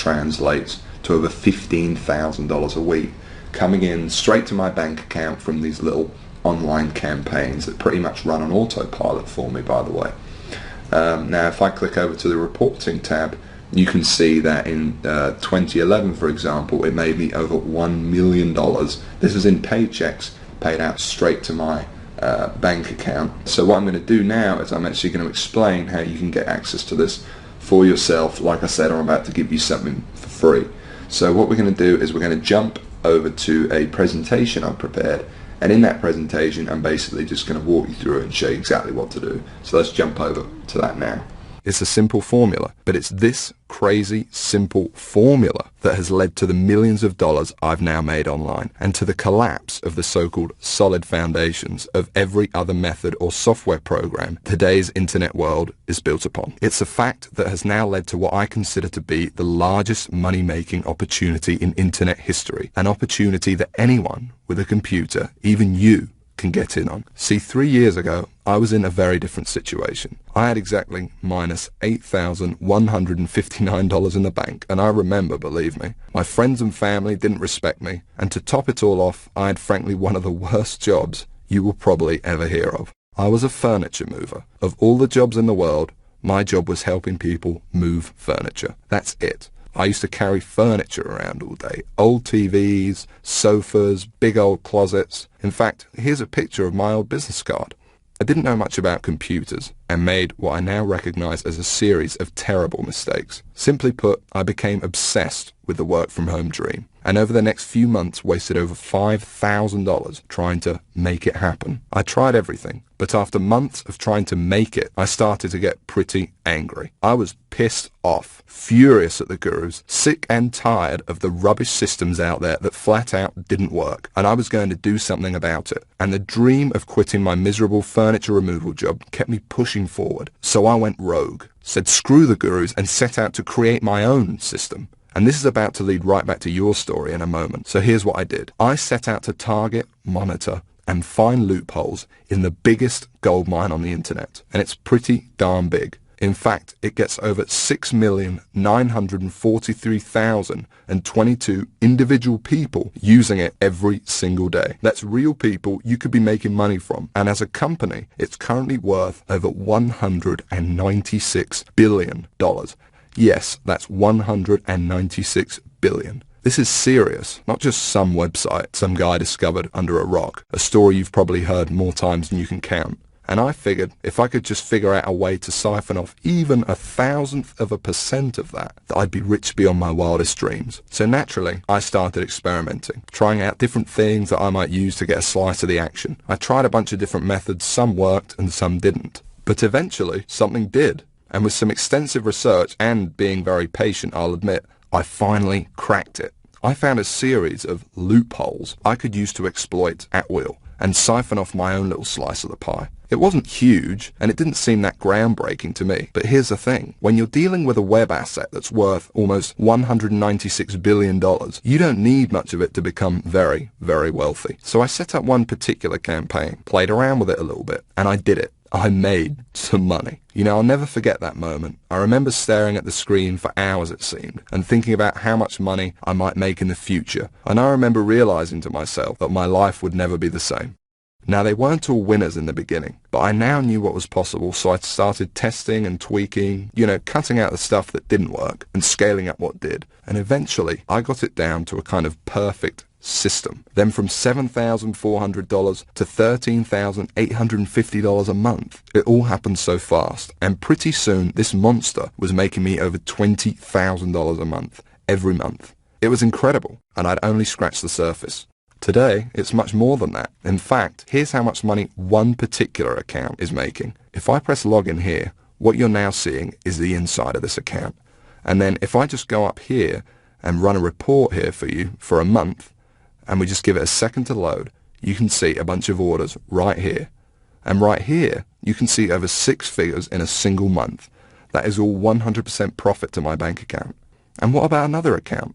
translates to over $15,000 a week coming in straight to my bank account from these little online campaigns that pretty much run on autopilot for me, by the way. Now if I click over to the reporting tab, you can see that in 2011, for example, it made me over $1 million. This is in paychecks paid out straight to my bank account. So what I'm going to do now is I'm actually going to explain how you can get access to this for yourself. Like I said, I'm about to give you something for free. So what we're going to do is we're going to jump over to a presentation I've prepared, and in that presentation I'm basically just going to walk you through it and show you exactly what to do. So let's jump over to that now. It's a simple formula, but it's this crazy simple formula that has led to the millions of dollars I've now made online, and to the collapse of the so-called solid foundations of every other method or software program today's internet world is built upon. It's a fact that has now led to what I consider to be the largest money-making opportunity in internet history, an opportunity that anyone with a computer, even you, can get in on. See, 3 years ago, I was in a very different situation. I had exactly minus $8,159 in the bank, and I remember, believe me, my friends and family didn't respect me, and to top it all off, I had frankly one of the worst jobs you will probably ever hear of. I was a furniture mover. Of all the jobs in the world, my job was helping people move furniture. That's it. I used to carry furniture around all day. Old TVs, sofas, big old closets. In fact, here's a picture of my old business card. I didn't know much about computers and made what I now recognize as a series of terrible mistakes. Simply put, I became obsessed with the work from home dream, and over the next few months wasted over $5,000 trying to make it happen. I tried everything, but after months of trying to make it, I started to get pretty angry. I was pissed off, furious at the gurus, sick and tired of the rubbish systems out there that flat out didn't work, and I was going to do something about it. And the dream of quitting my miserable furniture removal job kept me pushing forward. So I went rogue, said screw the gurus, and set out to create my own system. And this is about to lead right back to your story in a moment. So here's what I did. I set out to target, monitor, and find loopholes in the biggest gold mine on the internet. And it's pretty darn big. In fact, it gets over 6,943,022 individual people using it every single day. That's real people you could be making money from. And as a company, it's currently worth over $196 billion. Yes, that's 196 billion. This is serious, not just some website some guy discovered under a rock, a story you've probably heard more times than you can count. And I figured if I could just figure out a way to siphon off even 1,000% of that, I'd be rich beyond my wildest dreams. So naturally, I started experimenting, trying out different things that I might use to get a slice of the action. I tried a bunch of different methods, some worked and some didn't. But eventually, something did. And with some extensive research and being very patient, I'll admit, I finally cracked it. I found a series of loopholes I could use to exploit at will and siphon off my own little slice of the pie. It wasn't huge, and it didn't seem that groundbreaking to me. But here's the thing. When you're dealing with a web asset that's worth almost $196 billion, you don't need much of it to become very, very wealthy. So I set up one particular campaign, played around with it a little bit, and I did it. I made some money. You know, I'll never forget that moment. I remember staring at the screen for hours, it seemed, and thinking about how much money I might make in the future. And I remember realizing to myself that my life would never be the same. Now, they weren't all winners in the beginning, but I now knew what was possible, so I started testing and tweaking, cutting out the stuff that didn't work and scaling up what did. And eventually, I got it down to a kind of perfect system. Then from $7,400 to $13,850 a month. It all happened so fast. And pretty soon, this monster was making me over $20,000 a month, every month. It was incredible, and I'd only scratched the surface. Today, it's much more than that. In fact, here's how much money one particular account is making. If I press login here, what you're now seeing is the inside of this account. And then if I just go up here and run a report here for you for a month, and we just give it a second to load, you can see a bunch of orders right here. And right here, you can see over 6 figures in a single month. That is all 100% profit to my bank account. And what about another account?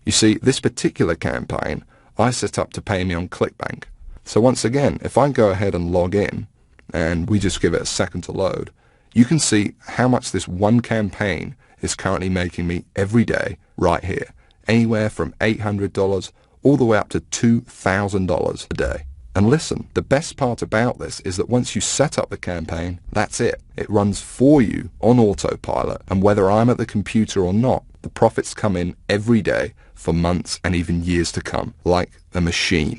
You see, this particular campaign, I set up to pay me on ClickBank. So once again, if I go ahead and log in, and we just give it a second to load, you can see how much this one campaign is currently making me every day right here, anywhere from $800 all the way up to $2,000 a day. And listen, the best part about this is that once you set up the campaign, that's it. It runs for you on autopilot, and whether I'm at the computer or not, the profits come in every day for months and even years to come, like a machine.